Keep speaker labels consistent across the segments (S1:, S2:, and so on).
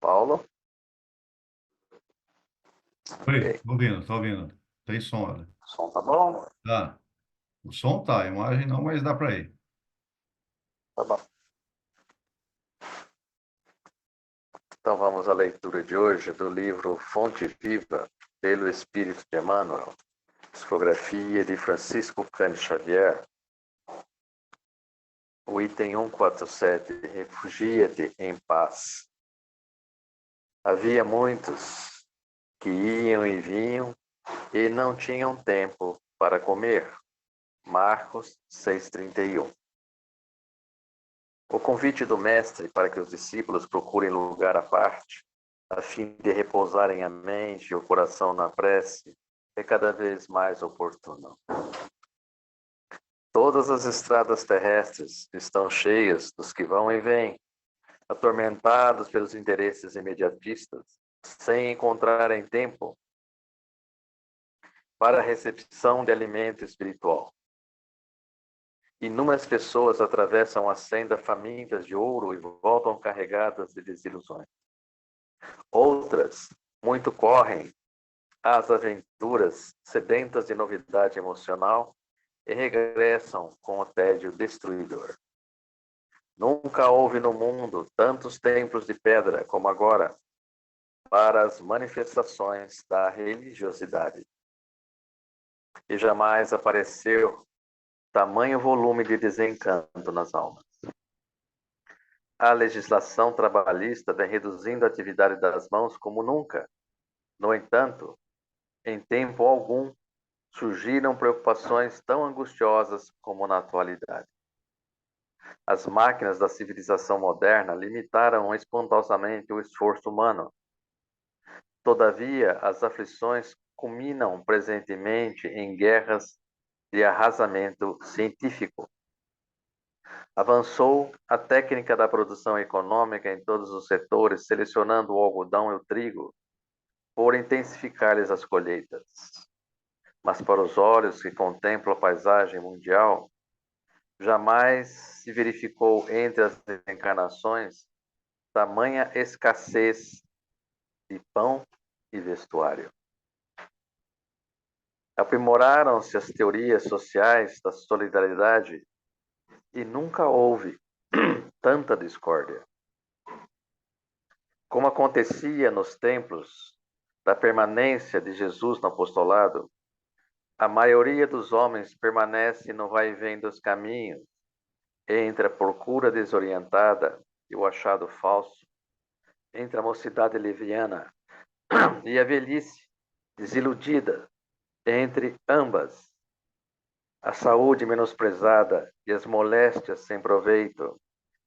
S1: Paulo?
S2: Oi,
S1: Ok.
S2: tô ouvindo. Tem som, olha.
S1: O som tá bom?
S2: Tá. O som tá, a imagem não, mas dá para ir.
S1: Tá bom. Então vamos à leitura de hoje do livro Fonte Viva, pelo Espírito de Emmanuel, psicografia de Francisco Cândido Xavier. O item 147, refugia-te em paz. Havia muitos que iam e vinham e não tinham tempo para comer. Marcos 6,31. O convite do Mestre para que os discípulos procurem lugar à parte, a fim de repousarem a mente e o coração na prece, é cada vez mais oportuno. Todas as estradas terrestres estão cheias dos que vão e vêm, atormentados pelos interesses imediatistas, sem encontrarem tempo para a recepção de alimento espiritual. Inúmeras pessoas atravessam a senda famintas de ouro e voltam carregadas de desilusões. Outras, muito correm às aventuras, sedentas de novidade emocional, e regressam com o tédio destruidor. Nunca houve no mundo tantos templos de pedra como agora para as manifestações da religiosidade. E jamais apareceu tamanho volume de desencanto nas almas. A legislação trabalhista vem reduzindo a atividade das mãos como nunca. No entanto, em tempo algum, surgiram preocupações tão angustiosas como na atualidade. As máquinas da civilização moderna limitaram espantosamente o esforço humano. Todavia, as aflições culminam presentemente em guerras de arrasamento científico. Avançou a técnica da produção econômica em todos os setores, selecionando o algodão e o trigo, por intensificar-lhes as colheitas. Mas para os olhos que contemplam a paisagem mundial, jamais se verificou entre as encarnações tamanha escassez de pão e vestuário. Aprimoraram-se as teorias sociais da solidariedade e nunca houve tanta discórdia. Como acontecia nos tempos da permanência de Jesus no apostolado, a maioria dos homens permanece no vai-vém dos caminhos, entre a procura desorientada e o achado falso, entre a mocidade leviana e a velhice desiludida, entre ambas, a saúde menosprezada e as moléstias sem proveito,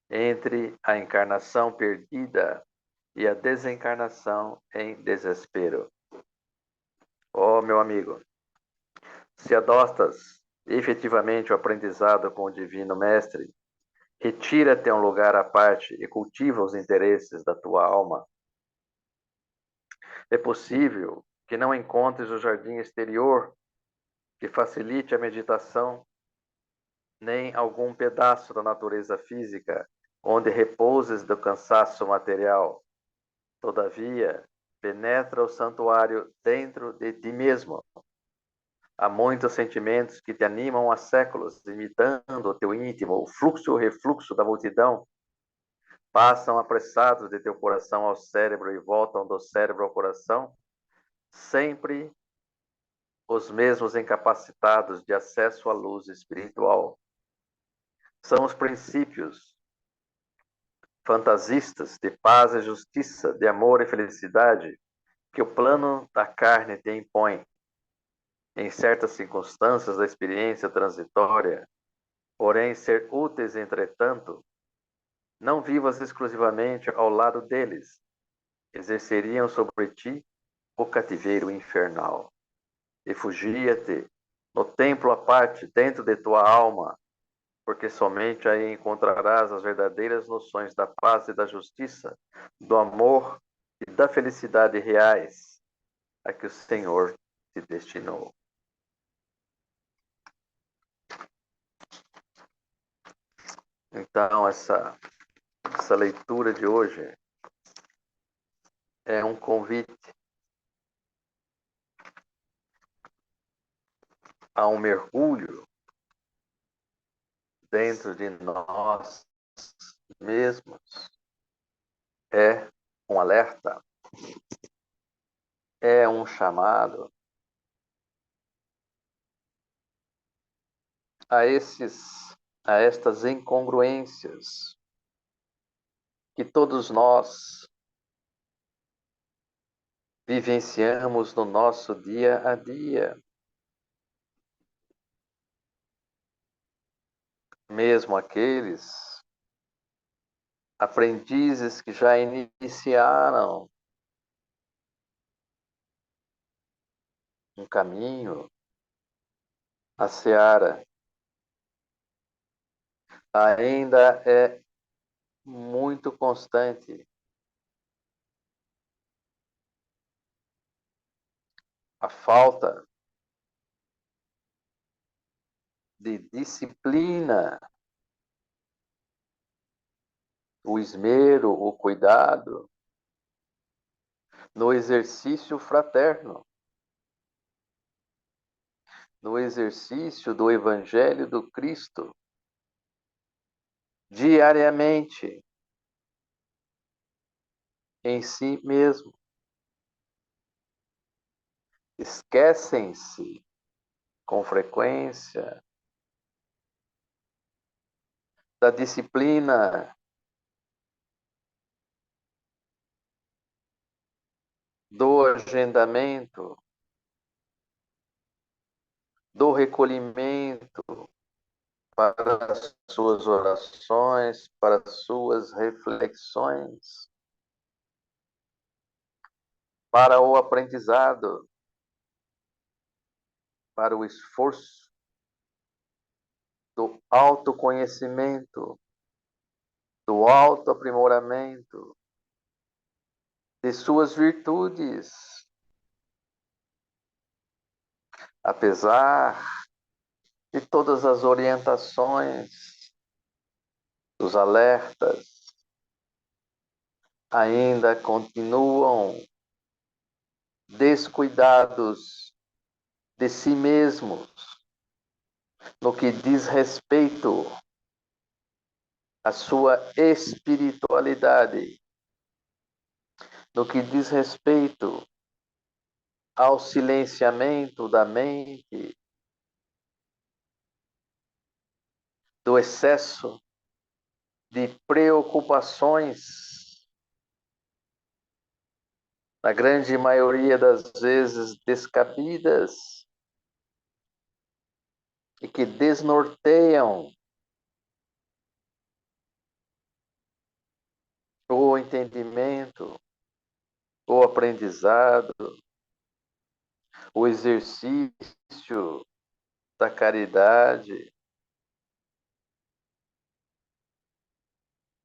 S1: entre a encarnação perdida e a desencarnação em desespero. Oh, meu amigo, se adotas efetivamente o aprendizado com o Divino Mestre, retira-te a um lugar à parte e cultiva os interesses da tua alma. É possível que não encontres o jardim exterior que facilite a meditação, nem algum pedaço da natureza física onde repouses do cansaço material. Todavia, penetra o santuário dentro de ti mesmo. Há muitos sentimentos que te animam há séculos, imitando o teu íntimo, o fluxo e o refluxo da multidão. Passam apressados de teu coração ao cérebro e voltam do cérebro ao coração, sempre os mesmos incapacitados de acesso à luz espiritual. São os princípios fantasistas de paz e justiça, de amor e felicidade, que o plano da carne te impõe. Em certas circunstâncias da experiência transitória, porém ser úteis, entretanto, não vivas exclusivamente ao lado deles, exerceriam sobre ti o cativeiro infernal. Refugia-te no templo à parte dentro de tua alma, porque somente aí encontrarás as verdadeiras noções da paz e da justiça, do amor e da felicidade reais a que o Senhor te destinou. Então, essa leitura de hoje é um convite a um mergulho dentro de nós mesmos, é um alerta, é um chamado a estas incongruências que todos nós vivenciamos no nosso dia a dia. Mesmo aqueles aprendizes que já iniciaram um caminho, a seara ainda é muito constante. A falta de disciplina, o esmero, o cuidado no exercício fraterno, no exercício do Evangelho do Cristo, diariamente, em si mesmo. Esquecem-se com frequência da disciplina, do agendamento, do recolhimento para as suas orações, para as suas reflexões, para o aprendizado, para o esforço do autoconhecimento, do autoaprimoramento, de suas virtudes, apesar de todas as orientações, dos alertas, ainda continuam descuidados de si mesmos no que diz respeito à sua espiritualidade, no que diz respeito ao silenciamento da mente, do excesso de preocupações, na grande maioria das vezes descabidas, e que desnorteiam o entendimento, o aprendizado, o exercício da caridade.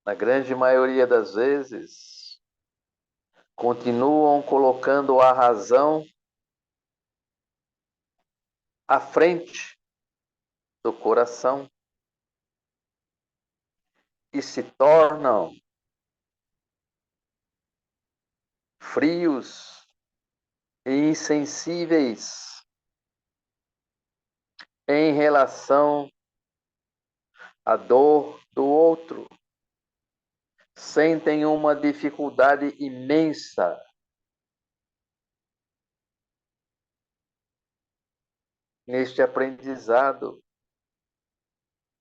S1: Na grande maioria das vezes, continuam colocando a razão à frente do coração e se tornam frios e insensíveis em relação à dor do outro. Sentem uma dificuldade imensa neste aprendizado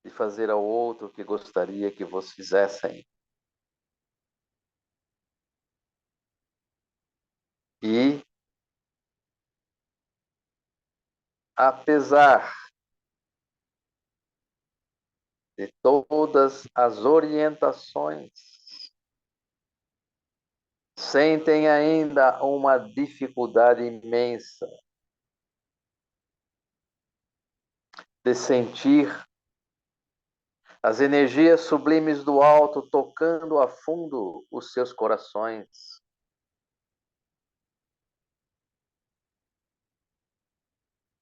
S1: de fazer ao outro o que gostaria que vos fizessem. E, apesar de todas as orientações, sentem ainda uma dificuldade imensa de sentir as energias sublimes do alto tocando a fundo os seus corações.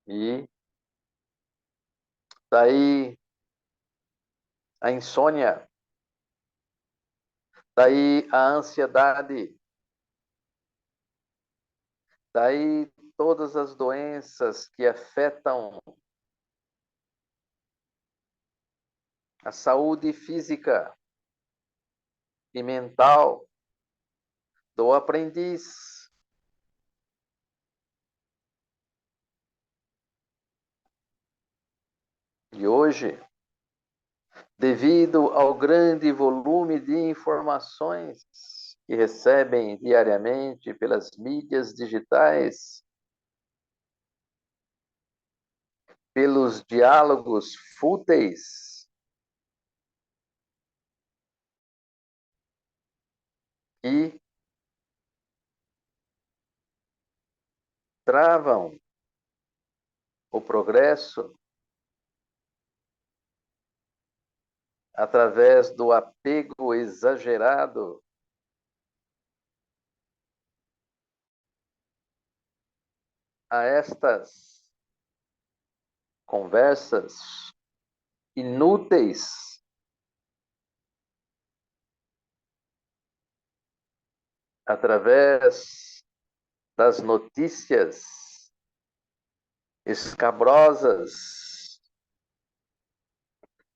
S1: E daí a insônia, daí a ansiedade, Daí todas as doenças que afetam a saúde física e mental do aprendiz. E hoje, devido ao grande volume de informações que recebem diariamente pelas mídias digitais, pelos diálogos fúteis que travam o progresso através do apego exagerado a estas conversas inúteis, através das notícias escabrosas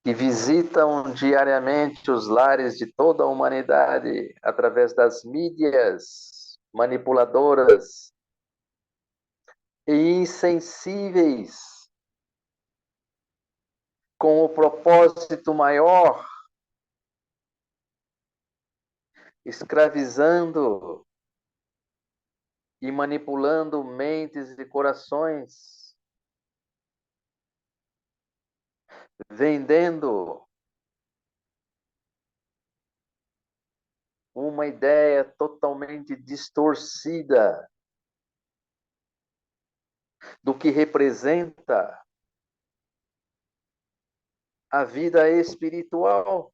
S1: que visitam diariamente os lares de toda a humanidade, através das mídias manipuladoras e insensíveis, com o propósito maior, escravizando e manipulando mentes e corações, vendendo uma ideia totalmente distorcida do que representa a vida espiritual.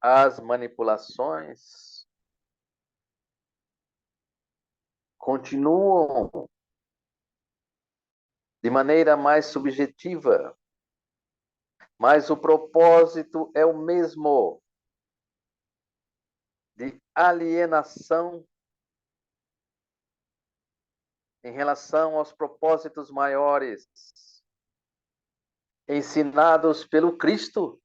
S1: As manipulações continuam de maneira mais subjetiva, mas o propósito é o mesmo, de alienação em relação aos propósitos maiores ensinados pelo Cristo.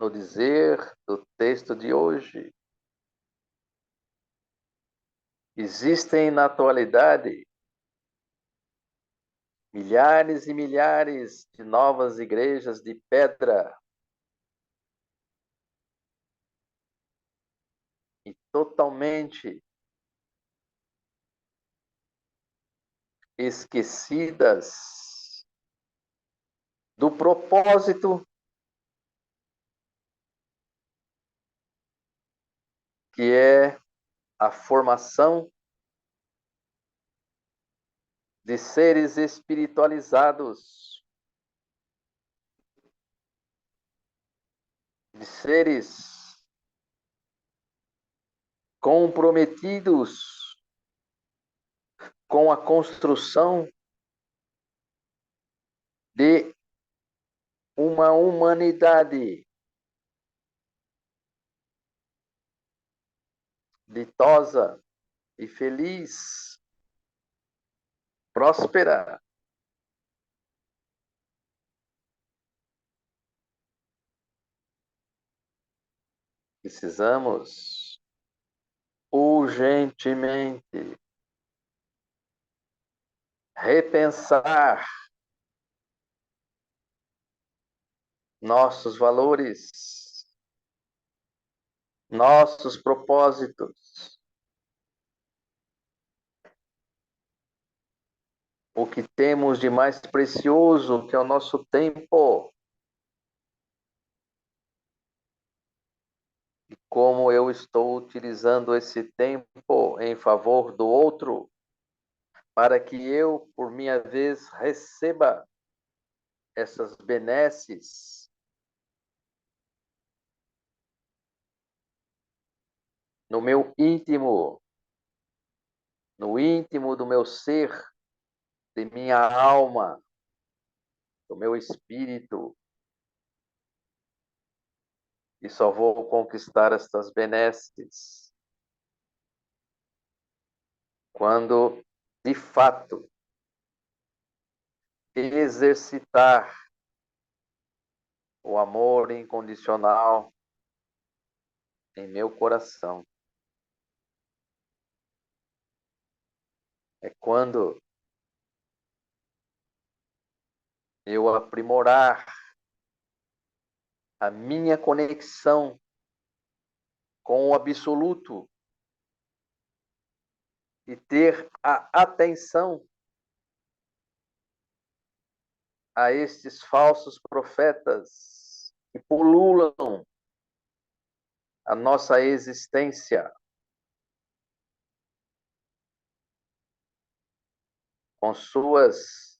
S1: No dizer do texto de hoje, existem na atualidade milhares e milhares de novas igrejas de pedra e totalmente esquecidas do propósito que é a formação de seres espiritualizados, de seres comprometidos com a construção de uma humanidade ditosa e feliz, próspera. Precisamos urgentemente repensar nossos valores, nossos propósitos, o que temos de mais precioso, que é o nosso tempo, e como eu estou utilizando esse tempo em favor do outro, para que eu, por minha vez, receba essas benesses no meu íntimo, no íntimo do meu ser, de minha alma, do meu espírito, e só vou conquistar estas benesses quando, de fato, exercitar o amor incondicional em meu coração. É quando eu aprimorar a minha conexão com o absoluto e ter a atenção a estes falsos profetas que pululam a nossa existência com suas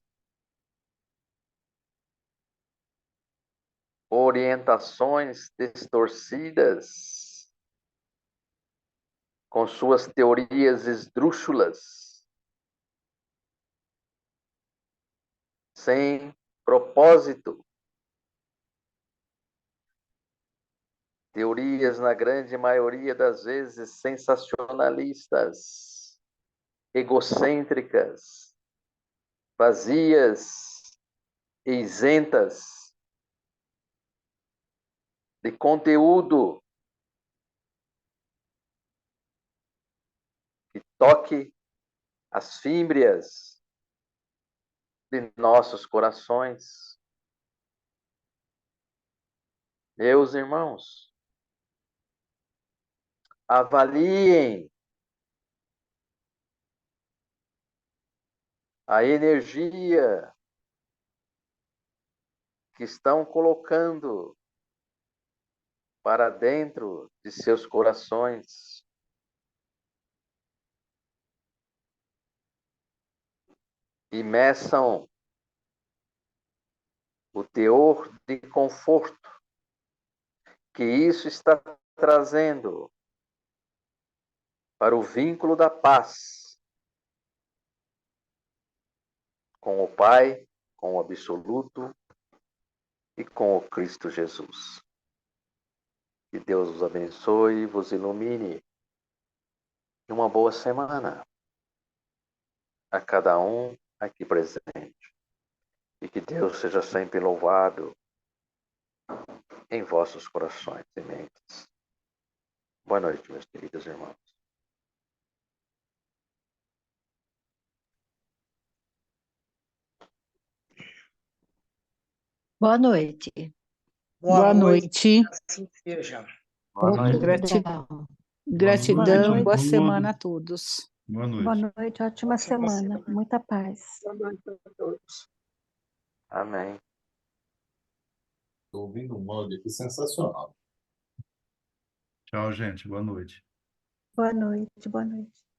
S1: orientações distorcidas, com suas teorias esdrúxulas, sem propósito, teorias, na grande maioria das vezes, sensacionalistas, egocêntricas, vazias e isentas de conteúdo que toque as fímbrias de nossos corações. Meus irmãos, avaliem a energia que estão colocando para dentro de seus corações. E meçam o teor de conforto que isso está trazendo para o vínculo da paz com o Pai, com o Absoluto e com o Cristo Jesus. Que Deus os abençoe e vos ilumine. E uma boa semana a cada um aqui presente. E que Deus seja sempre louvado em vossos corações e mentes. Boa noite, meus queridos irmãos.
S3: Boa noite.
S4: Boa noite.
S5: Assim seja.
S1: Boa noite.
S3: Gratidão.
S4: Gratidão, boa
S2: Boa
S4: semana a
S2: noite.
S4: todos.
S2: Boa noite.
S3: Boa noite, ótima semana. Muita paz.
S5: Boa noite a todos.
S1: Amém.
S6: Estou ouvindo um áudio aqui sensacional.
S2: Tchau, gente. Boa noite.
S3: Boa noite, boa noite.